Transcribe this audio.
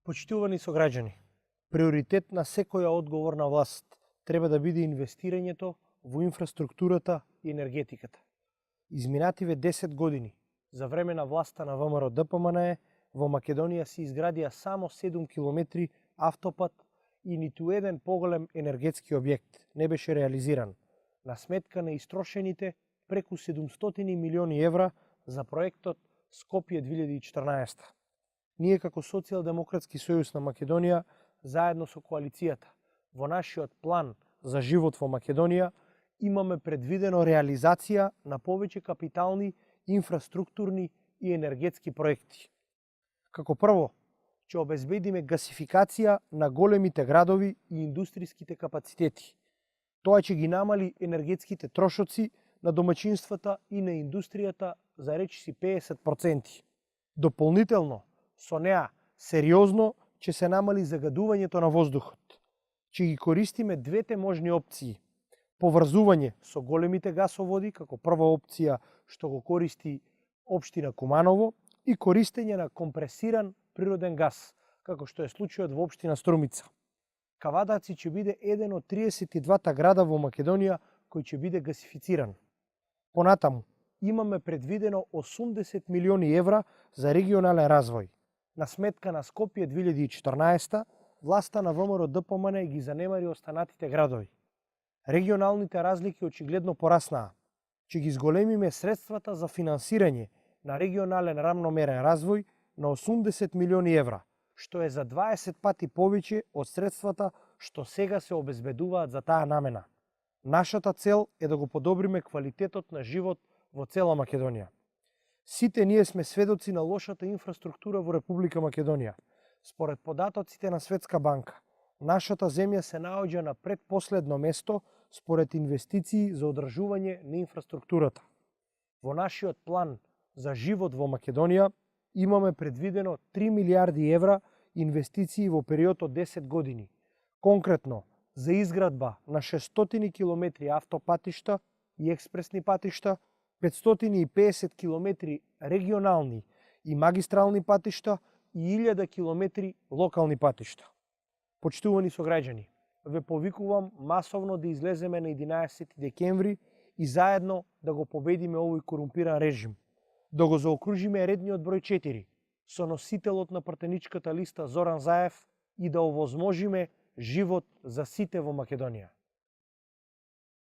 Почитувани сограѓани, приоритет на секоја одговорна власт треба да биде инвестирањето во инфраструктурата и енергетиката. Изминативе 10 години, за време на власта на ВМРО ДПМНЕ, во Македонија се изградија само 7 километри автопат и ниту еден поголем енергетски објект не беше реализиран, на сметка на истрошените преку 700 милиони евра за проектот Скопје 2014. Ние како Социјалдемократски сојуз на Македонија, заедно со коалицијата, во нашиот план за живот во Македонија, имаме предвидено реализација на повеќе капитални, инфраструктурни и енергетски проекти. Како прво, ќе обезбедиме гасификација на големите градови и индустријските капацитети. Тоа ќе ги намали енергетските трошоци на домаќинствата и на индустријата за речиси 50%. Дополнително, со неа сериозно ќе се намали загадувањето на воздухот. Ќе ги користиме двете можни опции: поврзување со големите гасоводи, како прва опција што го користи општина Куманово, и користење на компресиран природен газ, како што е случајот во општина Струмица. Кавадаци ќе биде еден од 32 града во Македонија кој ќе биде гасифициран. Понатаму, имаме предвидено 80 милиони евра за регионален развој. На сметка на Скопје 2014, власта на ВМРО ДПМН ги занемари останатите градови. Регионалните разлики очигледно пораснаа. Ќе ги зголемиме средствата за финансирање на регионален рамномерен развој на 80 милиони евра, што е за 20 пати повеќе од средствата што сега се обезбедуваат за таа намена. Нашата цел е да го подобриме квалитетот на живот во цела Македонија. Сите ние сме сведоци на лошата инфраструктура во Република Македонија. Според податоците на Светска банка, нашата земја се наоѓа на предпоследно место според инвестиции за одржување на инфраструктурата. Во нашиот план за живот во Македонија имаме предвидено 3 милиарди евра инвестиции во период од 10 години. Конкретно, за изградба на 600 километри автопатишта и експресни патишта, 550 километри регионални и магистрални патишта и 1000 километри локални патишта. Почитувани сограѓани, ве повикувам масовно да излеземе на 11 декември и заедно да го победиме овој корумпиран режим. Да го заокружиме редниот број 4 со носителот на пратеничката листа Зоран Заев и да овозможиме живот за сите во Македонија.